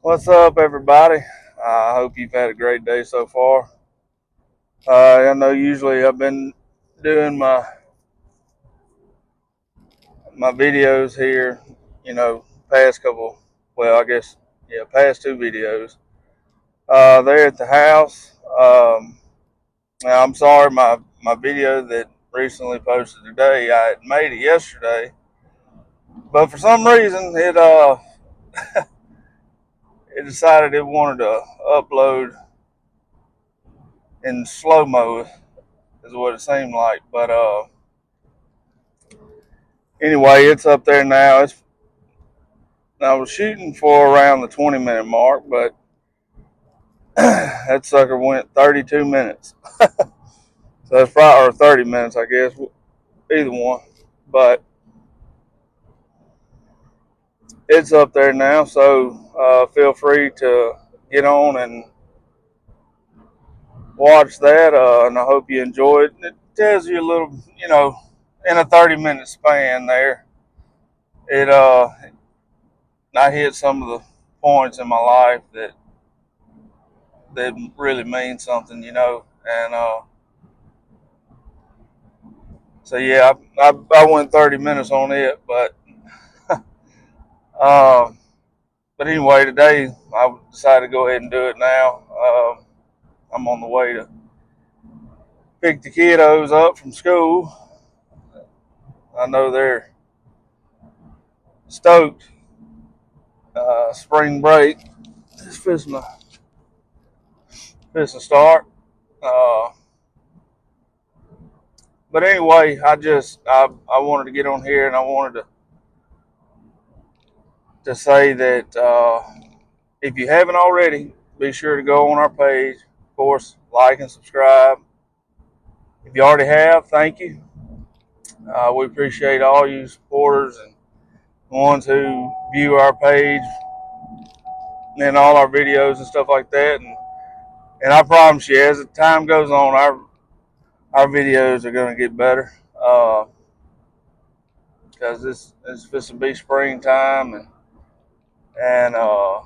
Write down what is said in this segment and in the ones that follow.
What's up, everybody? I hope you've had a great day so far. I know usually I've been doing my videos here, past couple, well, I guess, yeah, past two videos. There at the house. Now I'm sorry, my video that recently posted today, I had made it yesterday, but for some reason it decided it wanted to upload in slow mo, is what it seemed like, but anyway, it's up there now. I was shooting for around the 20-minute mark, but that sucker went 32 minutes. So that's probably, or 30 minutes, I guess, either one. But it's up there now, so feel free to get on and watch that. And I hope you enjoy it. It tells you a little, in a 30-minute span there. It I hit some of the points in my life that really mean something, and so yeah, I went 30 minutes on it, uh, but anyway, today I decided to go ahead and do it now. I'm on the way to pick the kiddos up from school. I know they're stoked. Spring break is fixing to start. Uh, but anyway, I wanted to get on here and I wanted to say that if you haven't already, be sure to go on our page. Of course, like and subscribe. If you already have, thank you. We appreciate all you supporters and ones who view our page and all our videos and stuff like that. And I promise you, as the time goes on, our videos are going to get better because it's supposed to be springtime and we're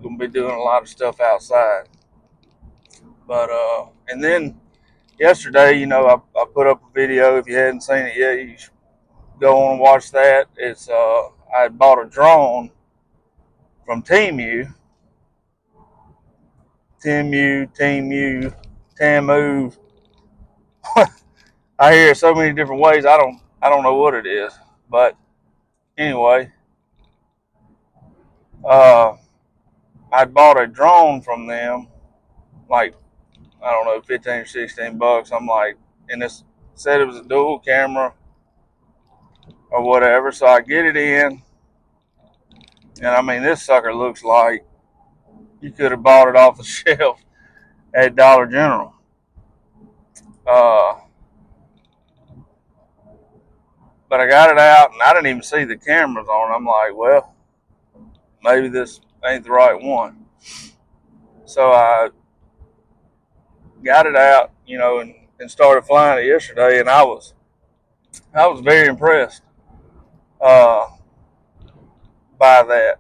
going to be doing a lot of stuff outside. But and then yesterday, I put up a video. If you hadn't seen it yet, you should go on and watch that. It's I had bought a drone from Temu, Tamu. I hear it so many different ways. I don't know what it is, but anyway, uh, I bought a drone from them, like I don't know, 15 or 16 bucks. I'm like, and it said it was a dual camera or whatever. So I get it in, and I mean, this sucker looks like you could have bought it off the shelf at Dollar General. Uh, but I got it out, and I didn't even see the cameras on. I'm like, well, maybe this ain't the right one. So I got it out, and started flying it yesterday, and I was very impressed uh, by that.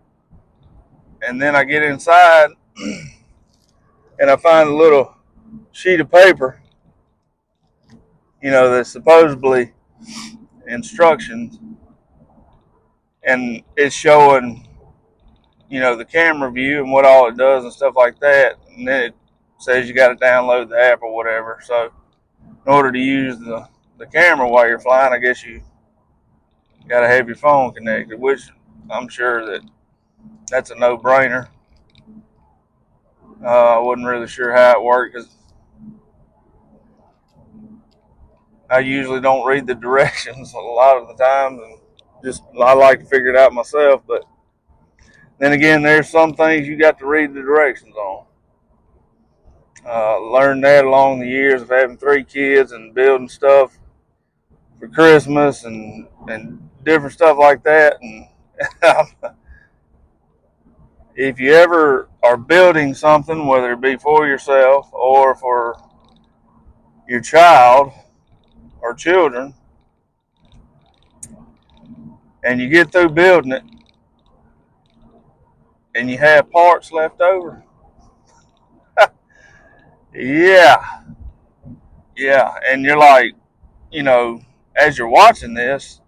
And then I get inside, and I find a little sheet of paper, that's supposedly instructions, and it's showing, the camera view and what all it does and stuff like that. And then it says you got to download the app or whatever. So in order to use the camera while you're flying, I guess you got to have your phone connected, which I'm sure that's a no-brainer. I wasn't really sure how it worked because I usually don't read the directions a lot of the time, and just I like to figure it out myself. But then again, there's some things you got to read the directions on. Learned that along the years of having three kids and building stuff for Christmas and different stuff like that. And if you ever are building something, whether it be for yourself or for your child or children, and you get through building it, and you have parts left over. Yeah, yeah. And you're like, as you're watching this,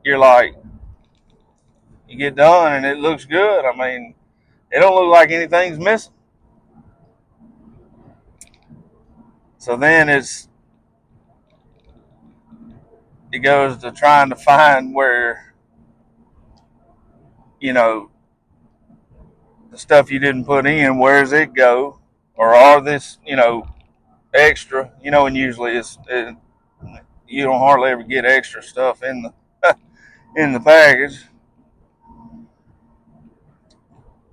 you're like, you get done and it looks good. I mean, it don't look like anything's missing. So then it goes to trying to find where, you know, the stuff you didn't put in, where does it go? Or are this, extra, and usually you don't hardly ever get extra stuff in the in the package.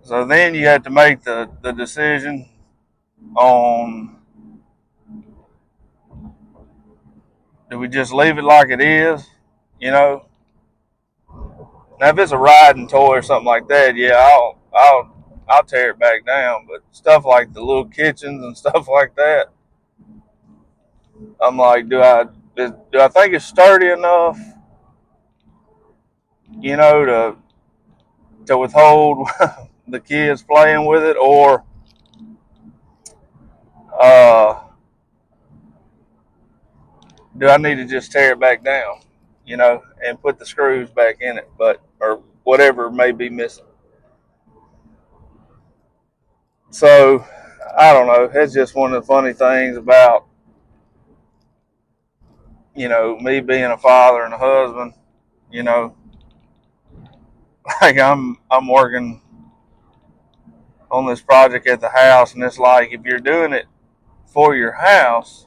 So then you have to make the decision on, do we just leave it like it is? You know, now if it's a riding toy or something like that, yeah, I'll tear it back down. But stuff like the little kitchens and stuff like that, I'm like, do I think it's sturdy enough, to withhold the kids playing with it, or uh, do I need to just tear it back down, and put the screws back in it, or whatever may be missing. So I don't know. It's just one of the funny things about, me being a father and a husband. You know, like I'm working on this project at the house, and it's like, if you're doing it for your house,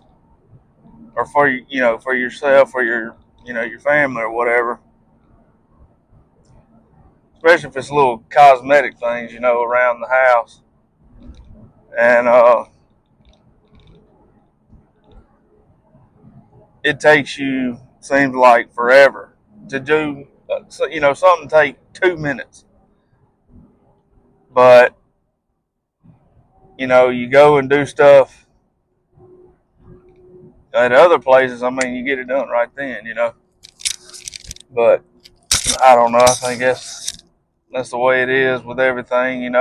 or for yourself, or your family or whatever, especially if it's little cosmetic things, around the house. And it takes you, seems like, forever to do. So, something take 2 minutes, but you go and do stuff at other places. I mean, you get it done right then. But I don't know. I think that's the way it is with everything. And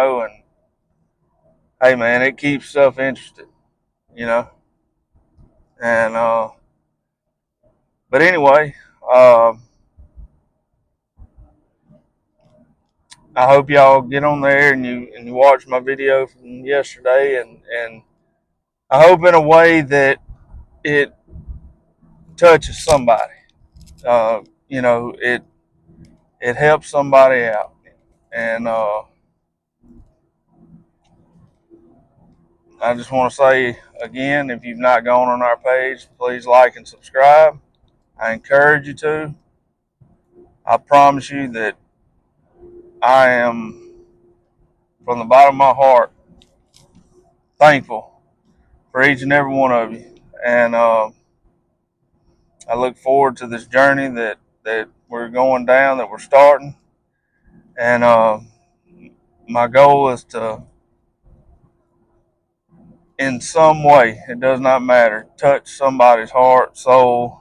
hey, man, it keeps stuff interested, you know. And but anyway, I hope y'all get on there and you watch my video from yesterday, and I hope in a way that it touches somebody. It helps somebody out, and I just want to say again, if you've not gone on our page, please like and subscribe. I encourage you to. I promise you that I am, from the bottom of my heart, thankful for each and every one of you. And I look forward to this journey that we're going down, that we're starting. And my goal is to, in some way, it does not matter, touch somebody's heart, soul,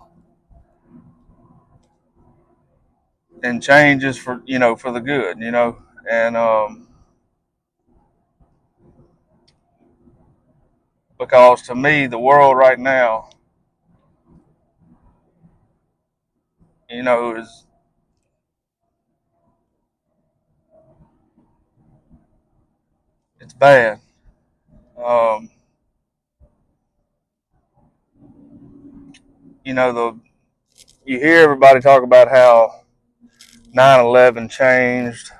and changes for the good. And because to me, the world right now, is, it's bad. Um, the you hear everybody talk about how 9/11 changed,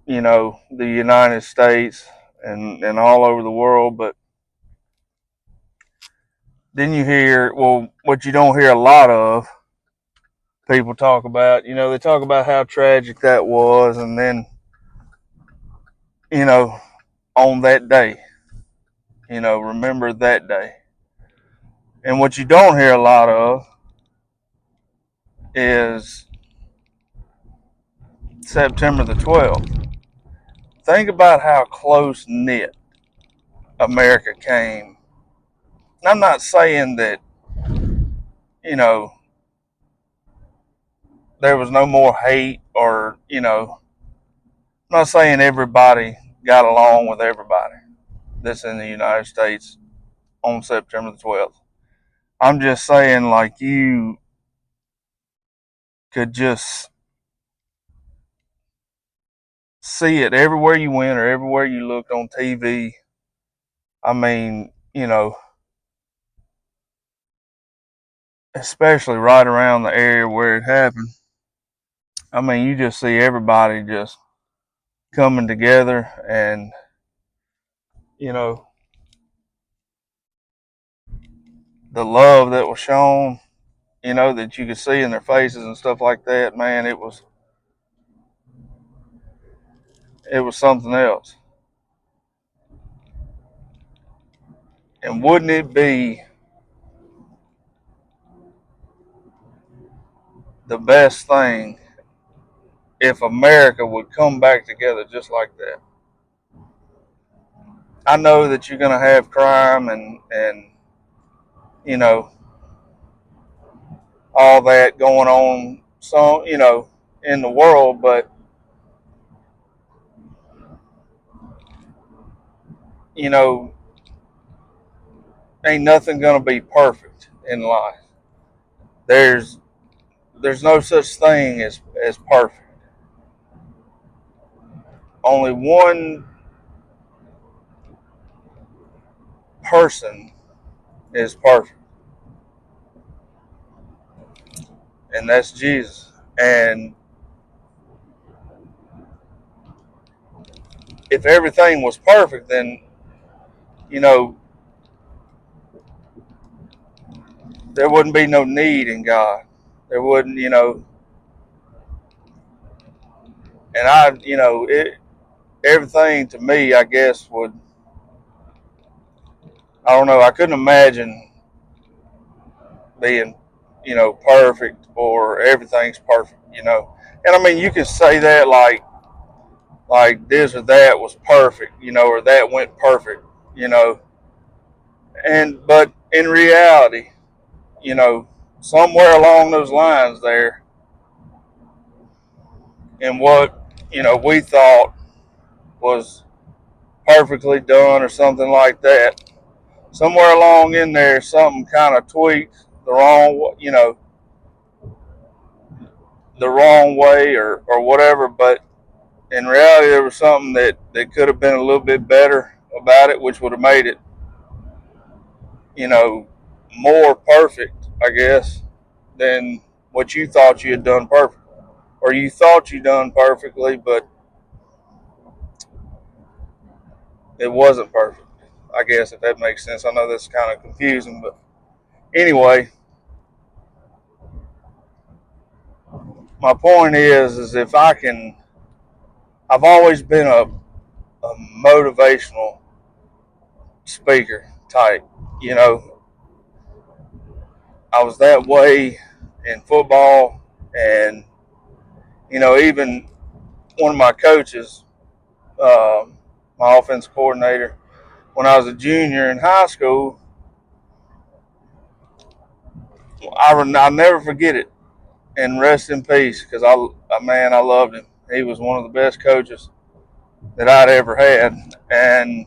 the United States and all over the world, but then you hear, well, what you don't hear a lot of people talk about, they talk about how tragic that was, and then, you know, on that day, remember that day. And what you don't hear a lot of is September the 12th. Think about how close knit America came. And I'm not saying that, you know, there was no more hate, or, I'm not saying everybody got along with everybody that's in the United States on September the 12th. I'm just saying, like, you could just see it everywhere you went or everywhere you looked on TV. I mean, especially right around the area where it happened. I mean, you just see everybody just coming together, and, you know, the love that was shown, that you could see in their faces and stuff like that. Man, it was something else. And wouldn't it be the best thing if America would come back together just like that? I know that you're gonna have crime and you know all that going on, so in the world, but you know ain't nothing gonna be perfect in life. There's there's no such thing as perfect. Only one person is perfect, and that's Jesus. And if everything was perfect, then you know there wouldn't be no need in God. There wouldn't, and everything to me, I guess, would, I don't know, I couldn't imagine being, perfect or everything's perfect. And I mean, you can say that like this or that was perfect, or that went perfect, you know, but in reality, you know, somewhere along those lines there, and what, we thought was perfectly done or something like that, somewhere along in there, something kind of tweaked the wrong way or whatever. But in reality, there was something that could have been a little bit better about it, which would have made it, you know, more perfect, I guess, than what you thought you had done perfect, or you thought you done perfectly, but it wasn't perfect. I guess, if that makes sense. I know that's kind of confusing, but anyway, my point is if I can, I've always been a motivational speaker type. You know, I was that way in football, and even one of my coaches, uh, my offense coordinator, when I was a junior in high school, I'll never forget it. And rest in peace, because man, I loved him. He was one of the best coaches that I'd ever had, and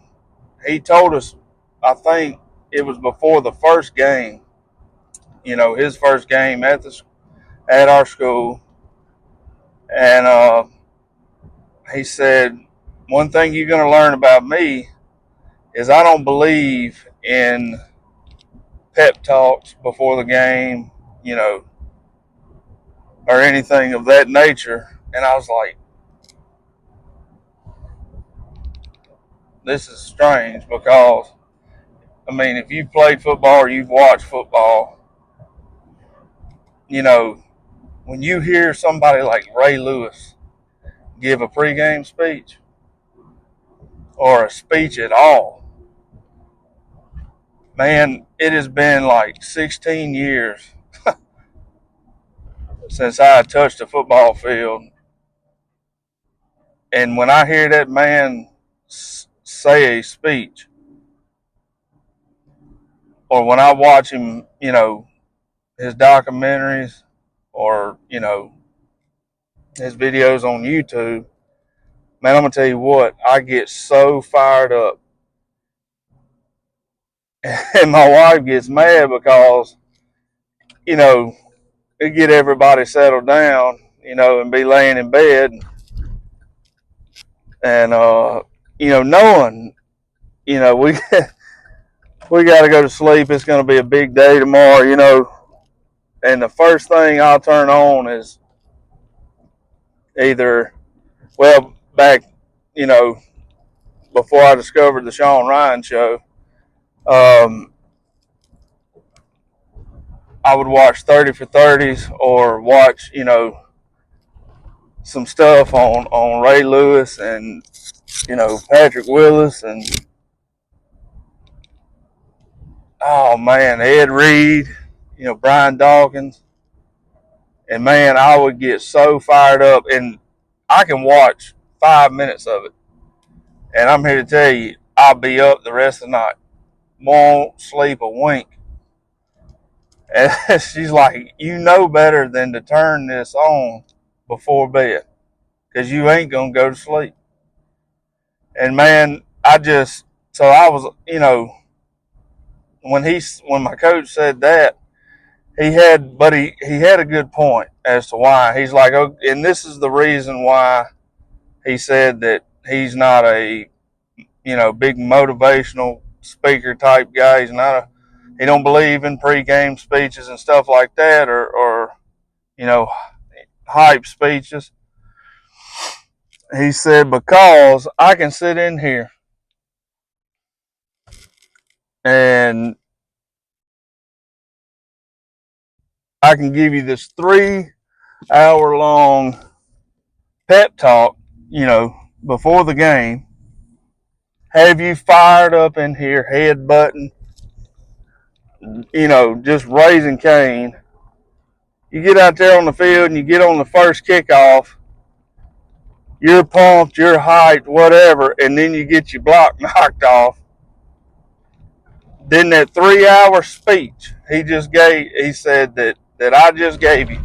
he told us, I think it was before the first game, his first game at our school, and he said, one thing you're going to learn about me is I don't believe in pep talks before the game, you know, or anything of that nature. And I was like, this is strange, because I mean, if you've played football or you've watched football, you know, when you hear somebody like Ray Lewis give a pregame speech, or a speech at all, man, it has been like 16 years since I touched a football field. And when I hear that man say a speech, or when I watch him, his documentaries, or, his videos on YouTube, Man, I'm gonna tell you what, I get so fired up, and my wife gets mad because you know it get everybody settled down, and be laying in bed, and knowing, we we got to go to sleep. It's gonna be a big day tomorrow, and the first thing I'll turn on is either, well, back, you know, before I discovered the Sean Ryan show, um, I would watch 30 for 30s or watch, some stuff on Ray Lewis and, Patrick Willis and, oh man, Ed Reed, Brian Dawkins. And man, I would get so fired up, and I can watch 5 minutes of it. And I'm here to tell you, I'll be up the rest of the night. Won't sleep a wink. And she's like, you know better than to turn this on before bed because you ain't going to go to sleep. And man, so I was, when my coach said that, he had a good point as to why. He's like, oh, and this is the reason why he said that he's not a, big motivational speaker type guy. He don't believe in pregame speeches and stuff like that, or you know, hype speeches. He said, because I can sit in here and I can give you this 3 hour long pep talk, before the game, have you fired up in here, head button, just raising Cain. You get out there on the field and you get on the first kickoff, you're pumped, you're hyped, whatever, and then you get your block knocked off. Then that 3 hour speech he said that I just gave you,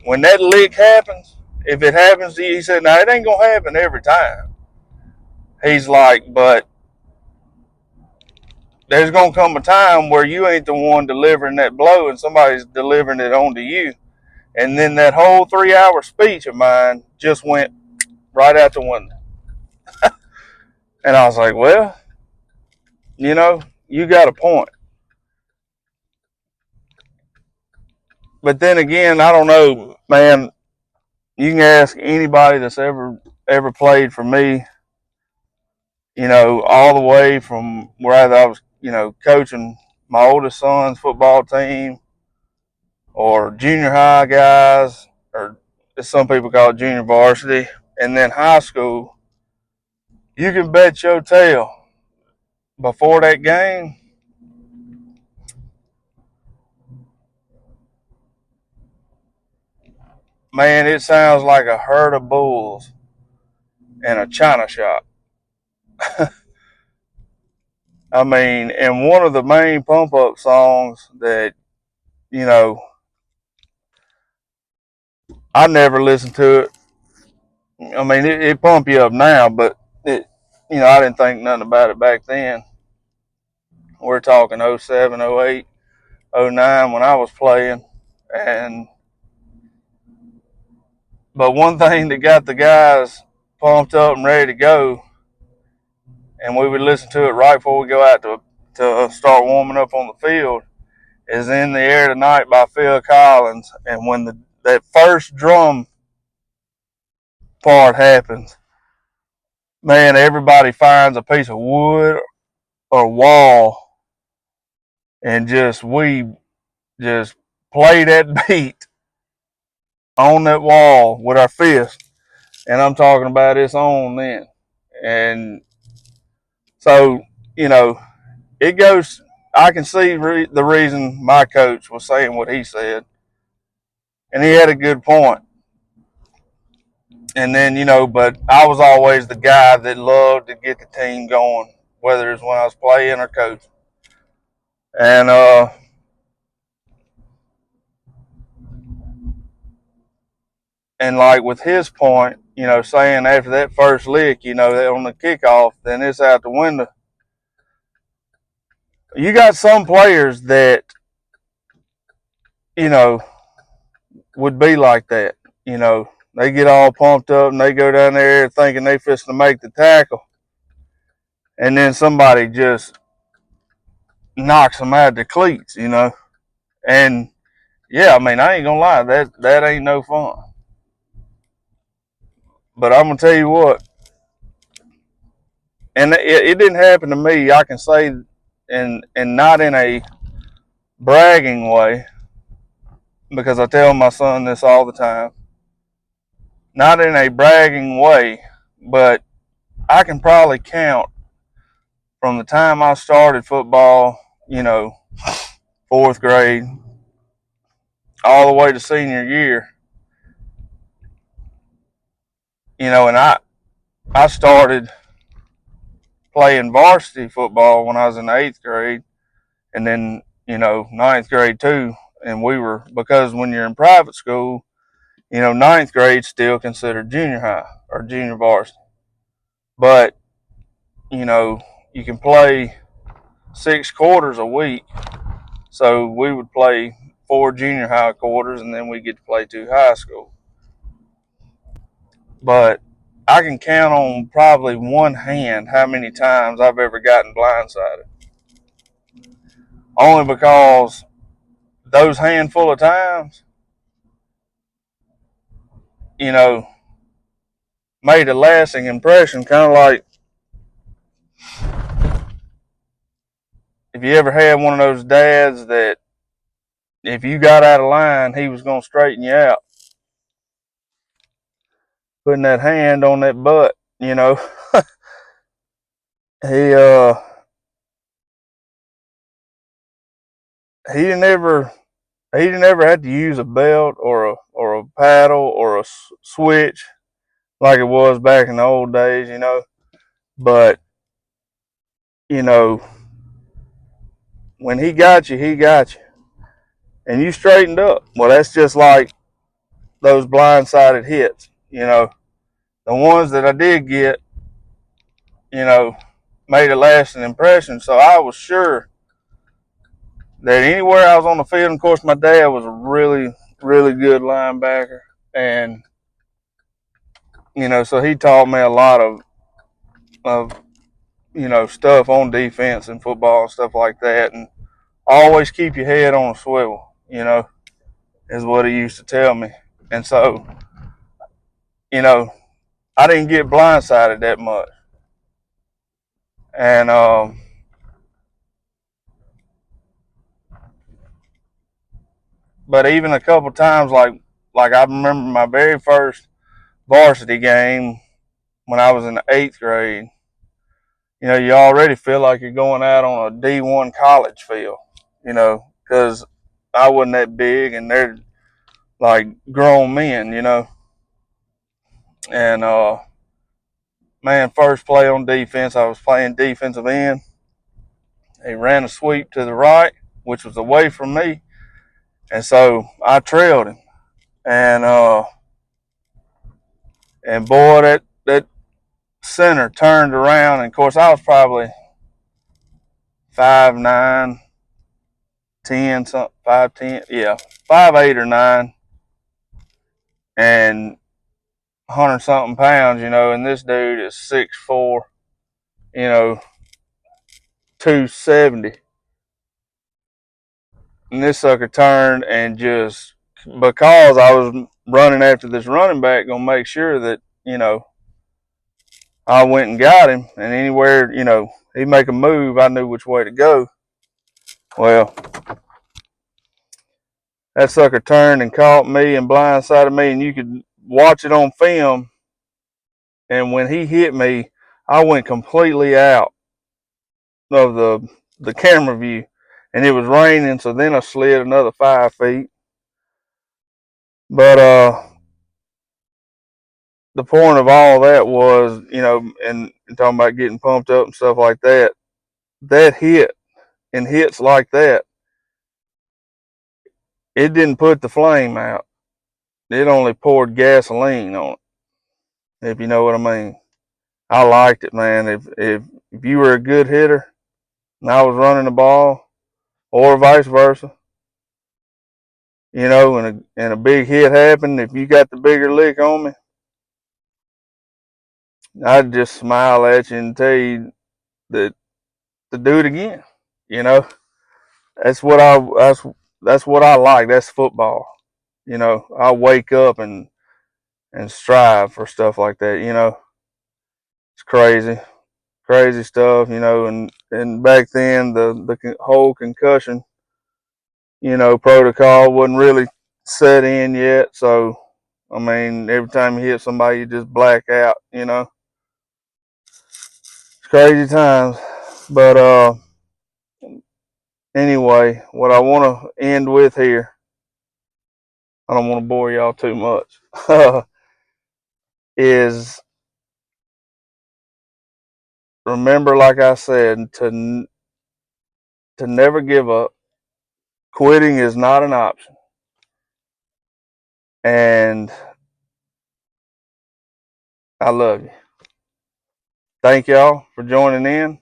when that lick happens, if it happens to you, he said, now it ain't gonna happen every time. He's like, but there's gonna come a time where you ain't the one delivering that blow and somebody's delivering it onto you. And then that whole 3 hour speech of mine just went right out the window. And I was like, well, you got a point. But then again, I don't know, man. You can ask anybody that's ever played for me, all the way from where I was, coaching my oldest son's football team, or junior high guys, or as some people call it, junior varsity, and then high school. You can bet your tail before that game, man, it sounds like a herd of bulls in a china shop. I mean, and one of the main pump up songs that, you know, I never listened to it. I mean, it pump you up now, but I didn't think nothing about it back then. We're talking '07, '08, '09 when I was playing. And, but one thing that got the guys pumped up and ready to go, and we would listen to it right before we go out to start warming up on the field, is In the Air Tonight by Phil Collins. And when that first drum part happens, man, everybody finds a piece of wood or wall and we just play that beat on that wall with our fist. And I'm talking about it's on then. And so, you know, it goes, I can see the reason my coach was saying what he said. And he had a good point. And then, but I was always the guy that loved to get the team going, whether it's when I was playing or coaching. And like with his point, saying after that first lick, that on the kickoff, then it's out the window. You got some players that, would be like that. They get all pumped up and they go down there thinking they fist to make the tackle. And then somebody just knocks them out of the cleats, And yeah, I mean, I ain't gonna lie, that ain't no fun. But I'm gonna tell you what, and it didn't happen to me. I can say, and not in a bragging way, because I tell my son this all the time. Not in a bragging way, but I can probably count from the time I started football, fourth grade, all the way to senior year. And I started playing varsity football when I was in the 8th grade, and then, ninth grade too. And because when you're in private school, ninth grade still considered junior high or junior varsity. But, you can play 6 quarters a week. So we would play 4 junior high quarters, and then we get to play 2 high school. But I can count on probably one hand how many times I've ever gotten blindsided. Only because those handful of times, made a lasting impression. Kind of like if you ever had one of those dads that if you got out of line, he was going to straighten you out. Putting that hand on that butt, he he didn't ever have to use a belt or a paddle or a switch like it was back in the old days, But when he got you, and you straightened up. Well, that's just like those blindsided hits, The ones that I did get, made a lasting impression. So I was sure that anywhere I was on the field, and of course my dad was a really, really good linebacker, and so he taught me a lot of stuff on defense and football and stuff like that, and always keep your head on a swivel, is what he used to tell me. And so, I didn't get blindsided that much, and but even a couple times, like I remember my very first varsity game when I was in the 8th grade. You already feel like you're going out on a D1 college field, because I wasn't that big and they're like grown men, And man, first play on defense, I was playing defensive end. He ran a sweep to the right, which was away from me, and so I trailed him. And boy, that center turned around, and of course I was probably 5'9", 10 something, 5'10", yeah, 5'8" or 9, and 100 something pounds, and this dude is 6'4", 270. And this sucker turned and just, because I was running after this running back, gonna make sure that, I went and got him, and anywhere, he'd make a move, I knew which way to go. Well, that sucker turned and caught me and blindsided me, and you could watch it on film. And when he hit me, I went completely out of the camera view, and it was raining, so then I slid another 5 feet. But the point of all that was, and talking about getting pumped up and stuff like that, that hit and hits like that, it didn't put the flame out. It only poured gasoline on it. if you know what I mean. I liked it, man. If you were a good hitter and I was running the ball, or vice versa, and a big hit happened, if you got the bigger lick on me, I'd just smile at you and tell you that to do it again. You know, that's what I that's what I like. That's football. I wake up and strive for stuff like that. It's crazy, crazy stuff. And back then the whole concussion protocol wasn't really set in yet. So I mean, every time you hit somebody, you just black out. It's crazy times. But anyway, what I want to end with here, I don't want to bore y'all too much, is remember, like I said, to never give up. Quitting is not an option. And I love you. Thank y'all for joining in.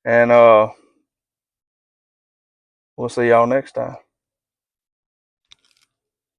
And we'll see y'all next time.